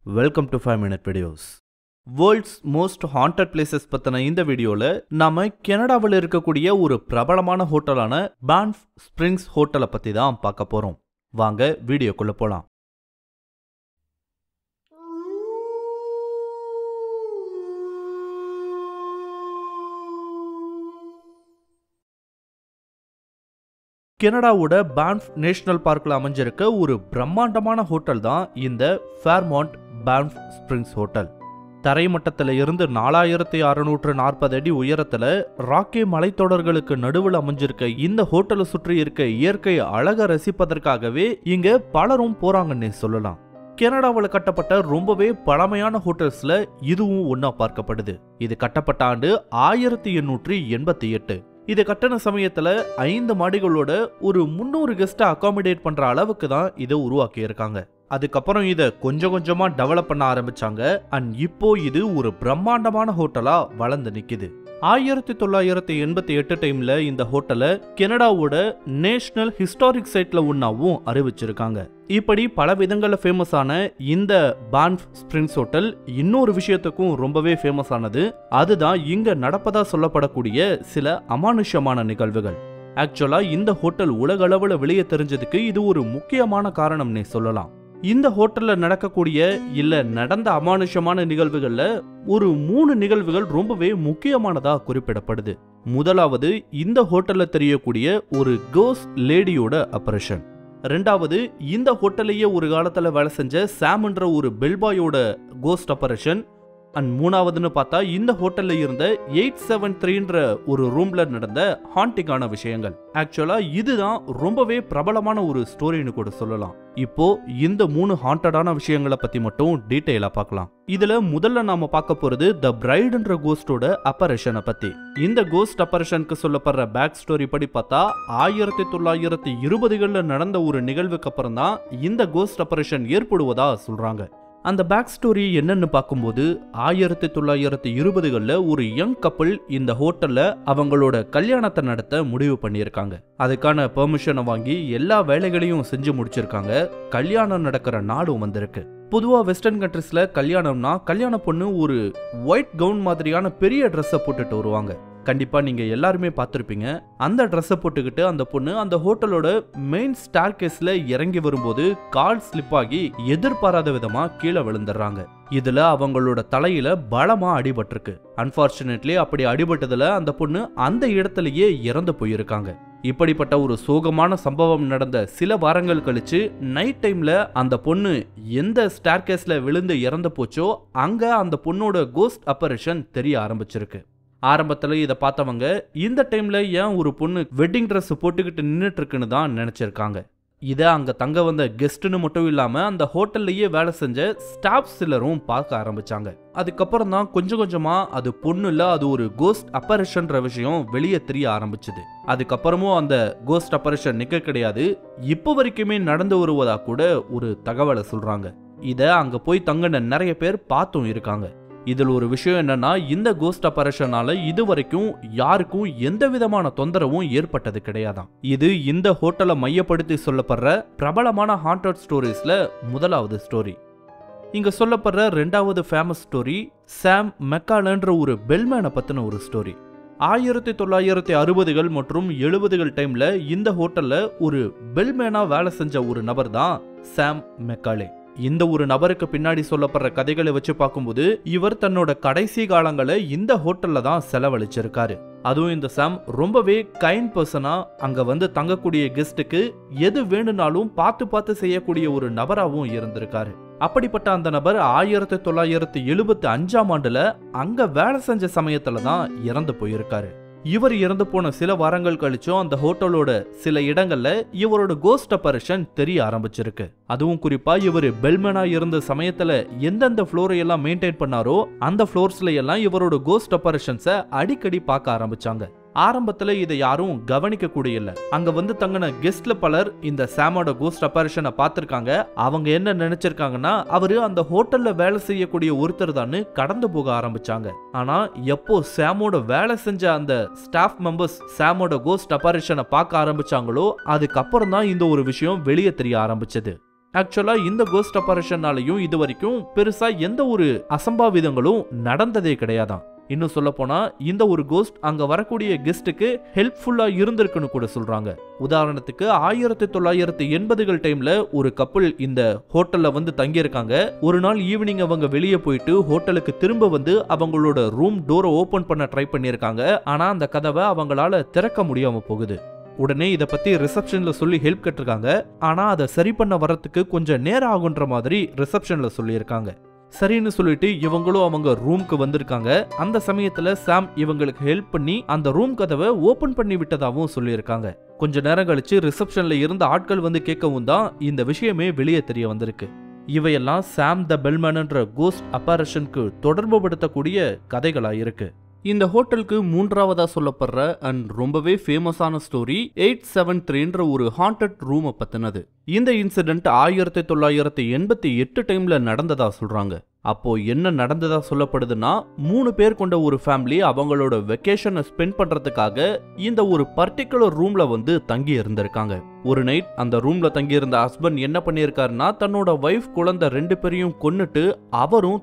Welcome to 5 minute videos. World's most haunted places பத்தின இந்த வீடியோல நாம கனடாவில் இருக்கக்கூடிய ஒரு பிரபலமான ஹோட்டலான பான்ஃப் ஸ்பிரிங்ஸ் ஹோட்டலை பத்தி தான் பார்க்க போறோம். வாங்க வீடியோக்குள்ள போலாம். கனடாவோட பான்ஃப் நேஷனல் பார்க்ல அமைஞ்சிருக்க ஒரு பிரம்மாண்டமான ஹோட்டல் தான் இந்த ஃபேர்மாண்ட் பான்ஃப் ஸ்பிரிங்ஸ் ஹோட்டல். தரைமட்டத்தில் இருந்து 4640 அடி உயரத்துல ராக்கி மலைத்தொடர்களுக்கு நடுவில் அமைஞ்சிருக்க இந்த ஹோட்டலை சுற்றி இருக்க இயற்கை அழக ரசிப்பதற்காகவே இங்க பலரும் போறாங்கன்னு சொல்லலாம். கனடாவில் கட்டப்பட்ட ரொம்பவே பழமையான ஹோட்டல்ஸ்ல இதுவும் ஒன்னா பார்க்கப்படுது. இது கட்டப்பட்ட ஆண்டு 1888. இது கட்டண சமயத்துல 5 மாடிகளோட ஒரு 300 கெஸ்ட் அகாமடேட் பண்ற அளவுக்கு தான் இதை உருவாக்கி இருக்காங்க. அதுக்கப்புறம் இதை கொஞ்சம் கொஞ்சமா டெவலப் பண்ண ஆரம்பிச்சாங்க. அண்ட் இப்போ இது ஒரு பிரம்மாண்டமான ஹோட்டலா வளர்ந்து நிக்குது. 1988 டைம்ல இந்த ஹோட்டலை கனடாவோட நேஷனல் ஹிஸ்டாரிக் சைட்ல ஒன்னாவும் அறிவிச்சிருக்காங்க. இப்படி பல விதங்கள்ல ஃபேமஸ் ஆன இந்த பான்ஃப் ஸ்பிரிங்ஸ் ஹோட்டல் இன்னொரு விஷயத்துக்கும் ரொம்பவே ஃபேமஸ் ஆனது. அதுதான் இங்க நடப்பதா சொல்லப்படக்கூடிய சில அமானுஷ்யமான நிகழ்வுகள். ஆக்சுவலா இந்த ஹோட்டல் உலக அளவுல வெளியே தெரிஞ்சதுக்கு இது ஒரு முக்கியமான காரணம்னே சொல்லலாம். இந்த ஹோட்டல்ல நடக்கக்கூடிய இல்ல நடந்த அமானுஷமான நிகழ்வுகள்ல ஒரு 3 நிகழ்வுகள் ரொம்பவே முக்கியமானதா குறிப்பிடப்படுது. முதலாவது, இந்த ஹோட்டல்ல தெரியக்கூடிய ஒரு கோஸ்ட் லேடியோட அப்பரேஷன். ரெண்டாவது, இந்த ஹோட்டலையே ஒரு காலத்துல வேலை செஞ்ச சாம்ன்ற ஒரு பெல்பாயோட கோஸ்ட் அப்பரேஷன். அண்ட் மூணாவதுன்னு பார்த்தா இந்த ஹோட்டல்ல இருந்த 873ன்ற ஒரு ரூம்ல நடந்த ஹாண்டிங்கான விஷயங்கள். ஆக்சுவலா இதுதான் ரொம்பவே பிரபலமான ஒரு ஸ்டோரின்னு கூட சொல்லலாம். இப்போ இந்த 3 ஹாண்டடான விஷயங்களை பத்தி மட்டும் டீடைலா பார்க்கலாம். இதுல முதல்ல நாம பார்க்க போறது த பிரைடுன்ற கோஸ்டோட அப்பரேஷனை பத்தி. இந்த கோஸ்ட் அப்பரேஷனுக்கு சொல்லப்படுற பேக் ஸ்டோரி படி பார்த்தா 1920களில் நடந்த ஒரு நிகழ்வுக்கு அப்புறம் தான் இந்த கோஸ்ட் அப்பரேஷன் ஏற்படுவதா சொல்றாங்க. அந்த பேக் ஸ்டோரி என்னன்னு பார்க்கும்போது 1920களில் ஒரு யங் கப்பிள் இந்த ஹோட்டல்ல அவங்களோட கல்யாணத்தை நடத்த முடிவு பண்ணியிருக்காங்க. அதுக்கான பெர்மிஷனை வாங்கி எல்லா வேலைகளையும் செஞ்சு முடிச்சிருக்காங்க. கல்யாணம் நடக்கிற நாடும் வந்திருக்கு. பொதுவா வெஸ்டர்ன் கண்ட்ரிஸ்ல கல்யாணம்னா கல்யாண பொண்ணு ஒரு ஒயிட் கவுன் மாதிரியான பெரிய ட்ரெஸ்ஸை போட்டுட்டு வருவாங்க. கண்டிப்பா நீங்க எல்லாருமே பார்த்திருப்பீங்க. அந்த ட்ரெஸ்ஸை போட்டுக்கிட்டு அந்த பொண்ணு அந்த ஹோட்டலோட மெயின் ஸ்டார்கேஸ்ல இறங்கி வரும்போது கால் ஸ்லிப் ஆகி எதிர்பாராத விதமா கீழே விழுந்துடுறாங்க. இதுல அவங்களோட தலையில பலமா அடிபட்டிருக்கு. அன்பார்ச்சுனேட்லி அப்படி அடிபட்டதுல அந்த பொண்ணு அந்த இடத்துலயே இறந்து போயிருக்காங்க. இப்படிப்பட்ட ஒரு சோகமான சம்பவம் நடந்த சில வாரங்கள் கழிச்சு நைட் டைம்ல அந்த பொண்ணு எந்த ஸ்டார்கேஸ்ல விழுந்து இறந்து போச்சோ அங்க அந்த பொண்ணோட கோஸ்ட் அப்பரேஷன் தெரிய ஆரம்பிச்சிருக்கு. ஆரம்பத்துல இதை பார்த்தவங்க இந்த டைம்ல ஏன் ஒரு பொண்ணு வெட்டிங் ட்ரெஸ் போட்டுக்கிட்டு நின்றுட்டு இருக்குன்னு தான் நினைச்சிருக்காங்க. இதை அங்க தங்க வந்த கெஸ்ட்னு மட்டும் இல்லாம அந்த ஹோட்டல்லையே வேலை செஞ்ச ஸ்டாஃப் சிலரும் பார்க்க ஆரம்பிச்சாங்க. அதுக்கப்புறம் தான் கொஞ்சம் கொஞ்சமா அது பொண்ணு இல்ல, அது ஒரு கோஸ்ட் அப்பரேஷன்ற விஷயம் வெளியே தெரிய ஆரம்பிச்சது. அதுக்கப்புறமும் அந்த கோஸ்ட் அப்பரேஷன் நிக்க கிடையாது, இப்போ வரைக்குமே நடந்து வருவதா கூட ஒரு தகவலை சொல்றாங்க. இதை அங்க போய் தங்கின நிறைய பேர் பார்த்தும் இருக்காங்க. இதில் ஒரு விஷயம் என்னன்னா, இந்த கோஸ்ட் அப்பரேஷனால இதுவரைக்கும் யாருக்கும் எந்த விதமான தொந்தரவும் ஏற்பட்டது கிடையாதான். இது இந்த ஹோட்டலை மையப்படுத்தி சொல்லப்படுற பிரபலமான ஹாண்டட் ஸ்டோரிஸ்ல முதலாவது ஸ்டோரி. இங்க சொல்லப்படுற ரெண்டாவது ஃபேமஸ் ஸ்டோரி சாம் மெக்காலன்ற ஒரு பெல்மேனை பத்தின ஒரு ஸ்டோரி. 1960கள் மற்றும் 70கள் டைம்ல இந்த ஹோட்டல்ல ஒரு பெல்மேனா வேலை செஞ்ச ஒரு நபர் தான் சாம் மெக்காலே. இந்த ஒரு நபருக்கு பின்னாடி சொல்லப்படுற கதைகளை வச்சு பார்க்கும்போது இவர் தன்னோட கடைசி காலங்களை இந்த ஹோட்டல்ல தான் செலவழிச்சிருக்காரு. அதுவும் இந்த சாம் ரொம்பவே கைண்ட் பர்சனா அங்க வந்து தங்கக்கூடிய கெஸ்ட்டுக்கு எது வேணும்னாலும் பார்த்து செய்யக்கூடிய ஒரு நபராகவும் இருந்திருக்காரு. அப்படிப்பட்ட அந்த நபர் 1975ஆம் ஆண்டுல அங்க வேலை செஞ்ச சமயத்துல தான் இறந்து போயிருக்காரு. இவர் இறந்து போன சில வாரங்கள் கழிச்சும் அந்த ஹோட்டலோட சில இடங்கள்ல இவரோட கோஸ்ட் அப்பரேஷன் தெரிய ஆரம்பிச்சிருக்கு. அதுவும் குறிப்பா இவர் பெல்மேனா இருந்த சமயத்துல எந்தெந்த ஃப்ளோரை எல்லாம் மெயின்டைன் பண்ணாரோ அந்த ஃப்ளோர்ஸ்ல எல்லாம் இவரோட கோஸ்ட் அப்பரேஷன்ஸை அடிக்கடி பார்க்க ஆரம்பிச்சாங்க. ஆரம்பத்துல இதை யாரும் கவனிக்க கூட இல்ல. அங்க வந்து தங்கின கெஸ்ட்ல பலர் இந்த சாமோட கோஸ்ட் அப்பரேஷனை பார்த்திருக்காங்க. அவங்க என்ன நினைச்சிருக்காங்கன்னா அவரு அந்த ஹோட்டல்ல வேலை செய்யக்கூடிய ஒருத்தர் தான் கடந்து போக ஆரம்பிச்சாங்க. ஆனா எப்போ சாமோட வேலை செஞ்ச அந்த ஸ்டாஃப் மெம்பர்ஸ் சாமோட கோஸ்ட் அப்பரேஷனை பார்க்க ஆரம்பிச்சாங்களோ அதுக்கப்புறம் தான் இந்த ஒரு விஷயம் வெளியே தெரிய ஆரம்பிச்சது. ஆக்சுவலா இந்த கோஸ்ட் அப்பaritionனாலயும் இது வரைக்கும் பெருசா எந்த ஒரு அசம்பாவிதங்களும் நடந்ததே கிடையாதான். இன்னும் சொல்ல போனா இந்த ஒரு கோஸ்ட் அங்க வரக்கூடிய கெஸ்டுக்கு ஹெல்ப்ஃபுல்லா இருந்திருக்குன்னு கூட சொல்றாங்க. உதாரணத்துக்கு 1980கள் டைம்ல ஒரு கப்புள் இந்த ஹோட்டல்ல வந்து தங்கி இருக்காங்க. ஒரு நாள் ஈவினிங் அவங்க வெளியே போயிட்டு ஹோட்டலுக்கு திரும்ப வந்து அவங்களோட ரூம் டோரை ஓபன் பண்ண ட்ரை பண்ணிருக்காங்க. ஆனா அந்த கதவை அவங்களால திறக்க முடியாம போகுது. உடனே இத பத்தி ரிசப்ஷன்ல சொல்லி ஹெல்ப் கேட்டிருக்காங்க. ஆனா அதை சரி பண்ண வரத்துக்கு கொஞ்சம் நேரம் ஆகுன்ற மாதிரி ரிசப்ஷன்ல சொல்லியிருக்காங்க. சரின்னு சொல்லிட்டு இவங்களும் அவங்க ரூம்க்கு வந்திருக்காங்க. அந்த சமயத்துல சாம் இவங்களுக்கு ஹெல்ப் பண்ணி அந்த ரூம் கதவை ஓபன் பண்ணி விட்டதாகவும் சொல்லியிருக்காங்க. கொஞ்ச நேரம் கழிச்சு ரிசப்ஷன்ல இருந்த ஆட்கள் வந்து கேட்கவும் தான் இந்த விஷயமே வெளியே தெரிய வந்திருக்கு. இவையெல்லாம் சாம் த பெல்மேன்ன்ற கோஸ்ட் அப்பaritionக்கு தொடர்பு படுத்தக்கூடிய கதைகளா இருக்கு. இந்த ஹோட்டலுக்கு மூன்றாவதா சொல்லப்படுற அண்ட் ரொம்பவே ஃபேமஸான ஸ்டோரி 873ன்ற ஒரு ஹாண்டட் ரூமை பத்தினது. இந்த இன்சிடென்ட் 1988 டைம்ல நடந்ததா சொல்றாங்க. அப்போ என்ன நடந்ததா சொல்லப்படுதுன்னா, 3 பேர் கொண்ட ஒரு ஃபேமிலி அவங்களோட வெக்கேஷனை ஸ்பெண்ட் பண்றதுக்காக இந்த ஒரு பர்டிகுலர் ரூம்ல வந்து தங்கி இருந்திருக்காங்க. ஒரு நைட் அந்த ரூம்ல தங்கி இருந்த ஹஸ்பண்ட் என்ன பண்ணியிருக்காருன்னா, தன்னோட வைஃப் குழந்தை 2 பேரையும் கொன்னுட்டு அவரும்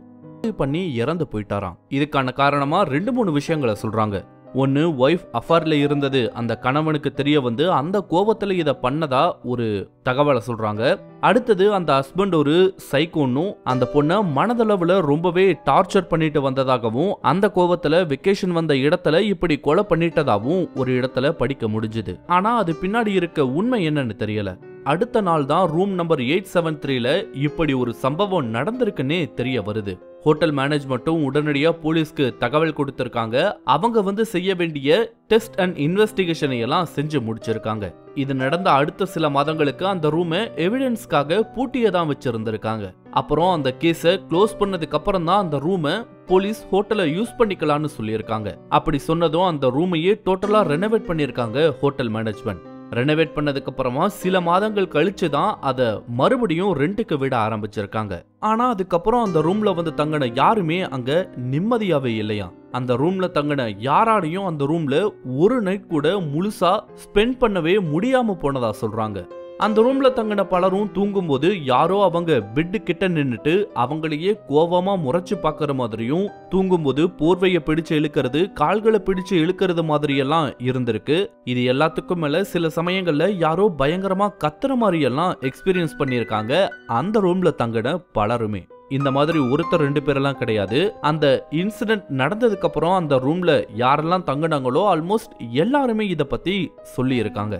பண்ணி இறந்து போயிட்டாராம். இதுக்கான காரணமா 2-3 விஷயங்களை சொல்றாங்க. ஒன்னு, வைஃப் அஃபேர்ல இருந்தது அந்த கணவனுக்கு தெரிய வந்து அந்த கோபத்துல இத பண்ணதா ஒரு தகவலை சொல்றாங்க. அடுத்தது, அந்த ஹஸ்பண்ட் ஒரு சைக்கோன்னும் அந்த பொண்ணை மனதளவுல ரொம்பவே டார்ச்சர் பண்ணிட்டு வந்ததாகவும் அந்த கோபத்துல வெக்கேஷன் வந்த இடத்துல இப்படி கொலை பண்ணிட்டதாகவும் ஒரு இடத்துல படிக்க முடிஞ்சுது. ஆனா அது பின்னாடி இருக்க உண்மை என்னன்னு தெரியல. அடுத்த நாள் தான் ரூம் நம்பர் 873ல இப்படி ஒரு சம்பவம் நடந்திருக்குன்னே தெரிய வருது. ஹோட்டல் மேனேஜ்மெண்ட்டும் உடனடியா போலீஸ்க்கு தகவல் கொடுத்திருக்காங்க. அவங்க வந்து செய்ய வேண்டிய டெஸ்ட் அண்ட் இன்வெஸ்டிகேஷனை எல்லாம் செஞ்சு முடிச்சிருக்காங்க. இது நடந்த அடுத்த சில மாதங்களுக்கு அந்த ரூமை எவிடன்ஸ்க்காக பூட்டியே தான் வச்சிருந்திருக்காங்க. அப்புறம் அந்த கேஸை க்ளோஸ் பண்ணதுக்கு அப்புறம் தான் அந்த ரூமை போலீஸ் ஹோட்டலை யூஸ் பண்ணிக்கலாம்னு சொல்லியிருக்காங்க. அப்படி சொன்னதும் அந்த ரூமையே டோட்டலா ரெனோவேட் பண்ணியிருக்காங்க ஹோட்டல் மேனேஜ்மெண்ட். ரெனோவேட் பண்ணதுக்கு அப்புறமா சில மாதங்கள் கழிச்சு தான் அதை மறுபடியும் ரெண்டுக்கு விட ஆரம்பிச்சிருக்காங்க. ஆனா அதுக்கப்புறம் அந்த ரூம்ல வந்து தங்கின யாருமே அங்க நிம்மதியாவே இல்லையா. அந்த ரூம்ல தங்கின யாராலையும் அந்த ரூம்ல ஒரு நைட் கூட முழுசா ஸ்பெண்ட் பண்ணவே முடியாம போனதா சொல்றாங்க. அந்த ரூம்ல தங்கின பலரும் தூங்கும்போது யாரோ அவங்க பெட்டு கிட்ட நின்னுட்டு அவங்களையே கோவமா முறைச்சு பாக்குற மாதிரியும், தூங்கும்போது போர்வையை பிடிச்சு இழுக்கிறது, கால்களை பிடிச்சு இழுக்கிறது மாதிரி எல்லாம் இருந்திருக்கு. இது எல்லாத்துக்கும் மேல சில சமயங்கள்ல யாரோ பயங்கரமா கத்துற மாதிரி எல்லாம் எக்ஸ்பீரியன்ஸ் பண்ணிருக்காங்க அந்த ரூம்ல தங்கின பலருமே. இந்த மாதிரி ஒருத்தர் 2 பேரெல்லாம் கிடையாது. அந்த இன்சிடென்ட் நடந்ததுக்கு அப்புறம் அந்த ரூம்ல யாரெல்லாம் தங்கினாங்களோ ஆல்மோஸ்ட் எல்லாருமே இத பத்தி சொல்லி இருக்காங்க.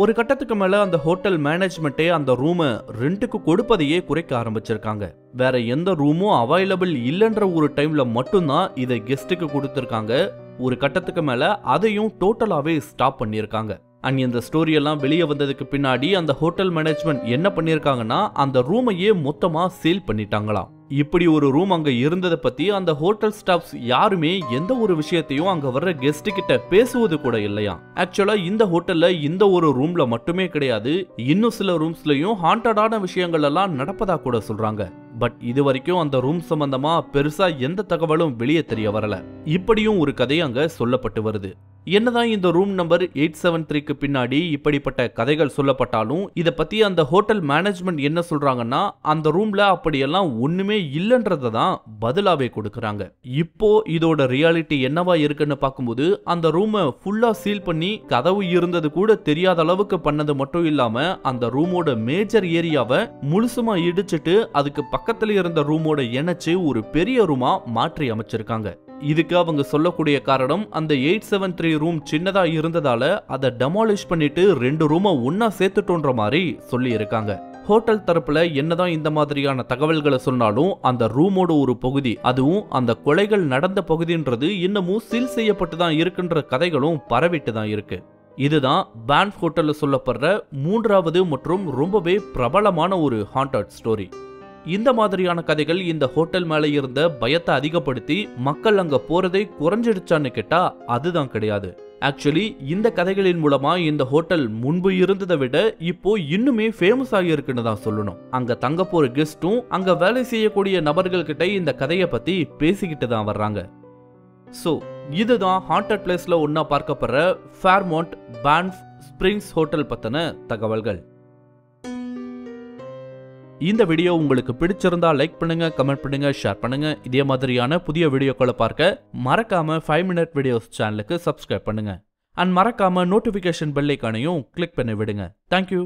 ஒரு கட்டத்துக்கு மேல அந்த ஹோட்டல் மேனேஜ்மெண்ட்டே அந்த ரூமை ரெண்டுக்கு கொடுப்பதையே குறைக்க ஆரம்பிச்சிருக்காங்க. வேற எந்த ரூமும் அவைலபிள் இல்லைன்ற ஒரு டைம்ல மட்டும்தான் இதை கெஸ்ட்டுக்கு கொடுத்திருக்காங்க. ஒரு கட்டத்துக்கு மேல அதையும் டோட்டலாவே ஸ்டாப் பண்ணியிருக்காங்க. அண்ட் இந்த ஸ்டோரி எல்லாம் வெளியே வந்ததுக்கு பின்னாடி அந்த ஹோட்டல் மேனேஜ்மெண்ட் என்ன பண்ணிருக்காங்கன்னா, அந்த ரூமையே மொத்தமா சேல் பண்ணிட்டாங்களாம். இப்படி ஒரு ரூம் அங்க இருந்ததை பத்தி அந்த ஹோட்டல் ஸ்டாஃப்ஸ் யாருமே எந்த ஒரு விஷயத்தையும் அங்க வர்ற கெஸ்ட் கிட்ட பேசுவது கூட இல்லையா. ஆக்சுவலா இந்த ஹோட்டல்ல இந்த ஒரு ரூம்ல மட்டுமே கிடையாது, இன்னும் சில ரூம்ஸ்லயும் ஹாண்டடான விஷயங்கள் எல்லாம் நடப்பதா கூட சொல்றாங்க. பட் இது வரைக்கும் அந்த ரூம் சம்பந்தமா பெருசா எந்த தகவலும் வெளியே தெரிய வரல. இப்படியும் ஒரு கதை அங்க சொல்லப்பட்டு வருது. என்னதான் இந்த ரூம் நம்பர் 873க்கு பின்னாடி இப்படிப்பட்ட கதைகள் சொல்லப்பட்டாலும் இத பத்தி அந்த ஹோட்டல் மேனேஜ்மெண்ட் என்ன சொல்றாங்கன்னா, அந்த ரூம்ல அப்படியெல்லாம் ஒண்ணுமே இல்லன்றத தான் பதிலாவே கொடுக்கறாங்க. இப்போ இதோட ரியாலிட்டி என்னவா இருக்குன்னு பார்க்கும்போது, அந்த ரூமை ஃபுல்லா சீல் பண்ணி கதவு இருந்தது கூட தெரியாத அளவுக்கு பண்ணது மட்டும் இல்லாம அந்த ரூமோட மேஜர் ஏரியாவை முழுசுமா இடிச்சிட்டு அதுக்கு பக்கத்துல இருந்த ரூமோட இணைச்சு ஒரு பெரிய ரூமா மாற்றி அமைச்சிருக்காங்க. இதுக்கு அவங்க சொல்லக்கூடிய காரணம், அந்த 873 ரூம் சின்னதா இருந்ததால அதை டெமாலிஷ் பண்ணிட்டு 2 ரூமை ஒன்னா சேர்த்துட்டோன்ற மாதிரி சொல்லி இருக்காங்க. ஹோட்டல் தரப்புல என்னதான் இந்த மாதிரியான தகவல்களை சொன்னாலும் அந்த ரூமோட ஒரு பகுதி, அதுவும் அந்த கொலைகள் நடந்த பகுதின்றது இன்னமும் சீல் செய்யப்பட்டு தான் இருக்குன்ற கதைகளும் பரவிட்டு தான் இருக்கு. இதுதான் பான்ஃப் ஹோட்டல்ல சொல்லப்படுற 3வது மற்றும் ரொம்பவே பிரபலமான ஒரு ஹாண்டட் ஸ்டோரி. இந்த மாதிரியான கதைகள் இந்த ஹோட்டல் மேல இருந்த பயத்தை அதிகப்படுத்தி மக்கள் அங்க போறதை குறைஞ்சிடுச்சான்னு கேட்டா அதுதான் கிடையாது. ஆக்சுவலி இந்த கதைகளின் மூலமா இந்த ஹோட்டல் முன்பு இருந்ததை விட இப்போ இன்னுமே ஃபேமஸ் ஆகி இருக்குன்னு தான் சொல்லணும். அங்க தங்க போற கெஸ்டும் அங்க வேலை செய்யக்கூடிய நபர்கள் கிட்ட இந்த கதையை பத்தி பேசிக்கிட்டு தான் வர்றாங்க. சோ இதுதான் ஹாண்டட் பிளேஸ்ல ஒன்னா பார்க்கப்படுற ஃபேர்மவுண்ட் பான்ஃப் ஸ்பிரிங்ஸ் ஹோட்டல் பத்தின தகவல்கள். இந்த வீடியோ உங்களுக்கு பிடிச்சிருந்தா லைக் பண்ணுங்க, கமெண்ட் பண்ணுங்க, ஷேர் பண்ணுங்க. இதே மாதிரியான புதிய வீடியோக்களை பார்க்க மறக்காம 5 Minute Videos சேனலுக்கு சப்ஸ்கிரைப் பண்ணுங்க. அண்ட் மறக்காம நோட்டிபிகேஷன் பெல் ஐகானையும் கிளிக் பண்ணி விடுங்க. தேங்க்யூ.